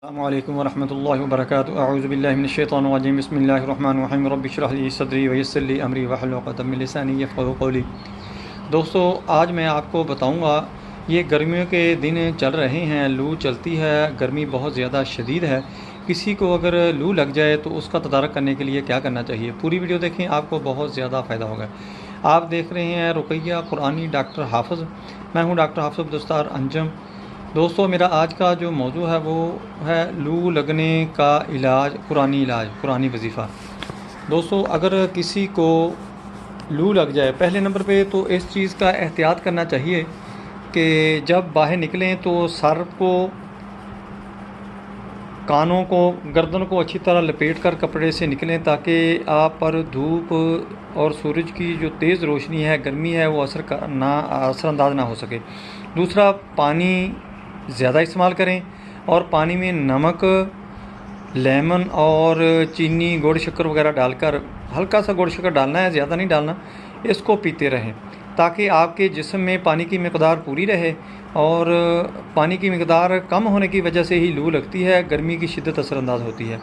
السلام علیکم ورحمۃ اللہ وبرکاتہ اعوذ باللہ من الشیطان الرجیم بسم اللہ الرحمن الرحیم رب اشرح لی صدری ویسر لی امری واحلل عقدۃ من لسانی یفقہوا قولی۔ دوستو، آج میں آپ کو بتاؤں گا، یہ گرمیوں کے دن چل رہے ہیں، لو چلتی ہے، گرمی بہت زیادہ شدید ہے۔ کسی کو اگر لو لگ جائے تو اس کا تدارک کرنے کے لیے کیا کرنا چاہیے، پوری ویڈیو دیکھیں، آپ کو بہت زیادہ فائدہ ہوگا۔ آپ دیکھ رہے ہیں رقیہ قرآنی ڈاکٹر حافظ، میں ہوں ڈاکٹر حافظ عبدالستار انجم۔ دوستو، میرا آج کا جو موضوع ہے وہ ہے لو لگنے کا علاج، قرآنی وظیفہ۔ دوستو، اگر کسی کو لو لگ جائے، پہلے نمبر پہ تو اس چیز کا احتیاط کرنا چاہیے کہ جب باہر نکلیں تو سر کو، کانوں کو، گردن کو اچھی طرح لپیٹ کر کپڑے سے نکلیں تاکہ آپ پر دھوپ اور سورج کی جو تیز روشنی ہے، گرمی ہے، وہ اثر انداز نہ ہو سکے۔ دوسرا، پانی زیادہ استعمال کریں اور پانی میں نمک، لیمن اور چینی، گڑ شکر وغیرہ ڈال کر، ہلکا سا گڑ شکر ڈالنا ہے، زیادہ نہیں ڈالنا، اس کو پیتے رہیں تاکہ آپ کے جسم میں پانی کی مقدار پوری رہے۔ اور پانی کی مقدار کم ہونے کی وجہ سے ہی لو لگتی ہے، گرمی کی شدت اثر انداز ہوتی ہے۔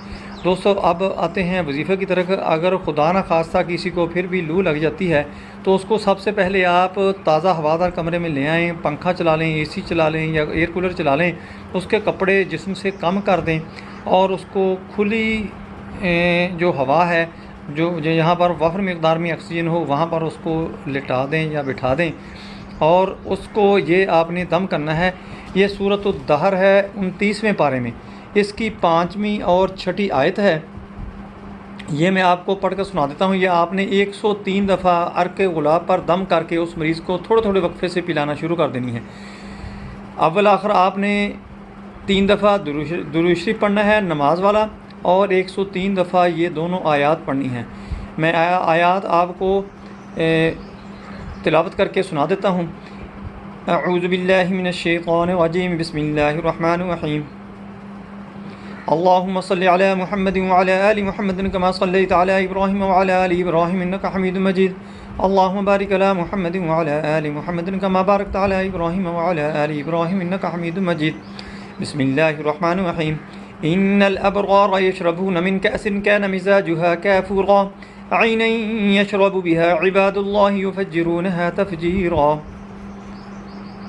دوستو، اب آتے ہیں وظیفے کی طرف۔ اگر خدا نہ خواستہ کسی کو پھر بھی لو لگ جاتی ہے تو اس کو سب سے پہلے آپ تازہ ہوادار کمرے میں لے آئیں، پنکھا چلا لیں، اے سی چلا لیں یا ایئر کولر چلا لیں، اس کے کپڑے جسم سے کم کر دیں اور اس کو کھلی جو ہوا ہے، جو یہاں پر وفر مقدار میں آکسیجن ہو، وہاں پر اس کو لٹا دیں یا بٹھا دیں اور اس کو یہ آپ نے دم کرنا ہے۔ یہ سورۃ الدہر ہے 29ویں پارے میں، اس کی 5ویں اور 6ٹھی آیت ہے۔ یہ میں آپ کو پڑھ کر سنا دیتا ہوں۔ یہ آپ نے 103 دفعہ عرق غلاب پر دم کر کے اس مریض کو تھوڑے تھوڑے وقفے سے پلانا شروع کر دینی ہے۔ اول آخر آپ نے 3 دفعہ درود شریف پڑھنا ہے نماز والا، اور 103 دفعہ یہ دونوں آیات پڑھنی ہیں۔ میں آیات آپ کو تلاوت کر کے سنا دیتا ہوں۔ اعوذ باللہ من الشیطان الرجیم، بسم اللہ الرحمن الرحیم۔ اللہم صلی علی محمد وعلی آل محمد کما صلیت علی ابراہیم وعلی آل ابراہیم انکا حمید مجید۔ اللہم بارک علی محمد وعلی آل محمد کما بارکت علی ابراہیم وعلی آل ابراہیم انکا حمید مجید۔ بسم اللہ الرحمن الرحیم۔ ان الابرار یشربون من کأس کان مزاجها کافورا عینا یشرب بها عباد اللہ یفجرونها تفجیرا۔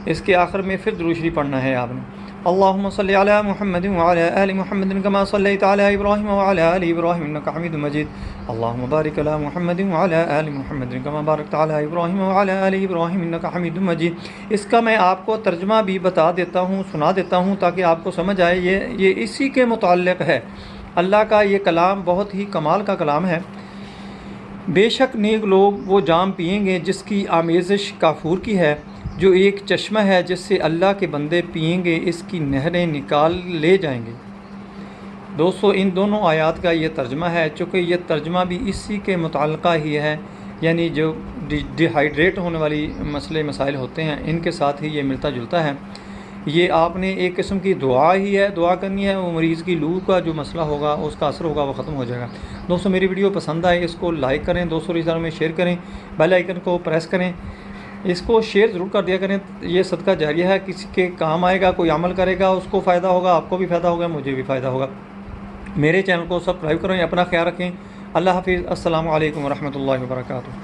اس کے آخر میں پھر درود شریف پڑھنا ہے آپ نے۔ اللہم صلی علی محمد وعلی آل محمد کما صلیت علی ابراہیم وعلی آل ابراہیم انکا حمید مجید۔ اللہم بارک علی محمد وعلی آل محمد کما بارکت علی ابراہیم وعلی آل ابراہیم انکا حمید مجید۔ اس کا میں آپ کو ترجمہ بھی بتا دیتا ہوں، سنا دیتا ہوں تاکہ آپ کو سمجھ آئے۔ یہ اسی کے متعلق ہے۔ اللہ کا یہ کلام بہت ہی کمال کا کلام ہے۔ بے شک نیک لوگ وہ جام پئیں گے جس کی آمیزش کافور کی ہے، جو ایک چشمہ ہے جس سے اللہ کے بندے پئیں گے، اس کی نہریں نکال لے جائیں گے۔ دوستو، ان دونوں آیات کا یہ ترجمہ ہے، چونکہ یہ ترجمہ بھی اسی کے متعلقہ ہی ہے، یعنی جو ڈی ہائیڈریٹ ہونے والی مسائل ہوتے ہیں، ان کے ساتھ ہی یہ ملتا جلتا ہے۔ یہ آپ نے ایک قسم کی دعا ہی ہے، دعا کرنی ہے، وہ مریض کی لو کا جو مسئلہ ہوگا، اس کا اثر ہوگا، وہ ختم ہو جائے گا۔ دوستو، میری ویڈیو پسند آئے اس کو لائک کریں، دوستوں رشتہ داروں میں شیئر کریں، بیل آئیکن کو پریس کریں، اس کو شیئر ضرور کر دیا کریں۔ یہ صدقہ جاریہ ہے، کسی کے کام آئے گا، کوئی عمل کرے گا، اس کو فائدہ ہوگا، آپ کو بھی فائدہ ہوگا، مجھے بھی فائدہ ہوگا۔ میرے چینل کو سبسکرائب کریں، اپنا خیال رکھیں۔ اللہ حافظ۔ السلام علیکم ورحمۃ اللہ وبرکاتہ۔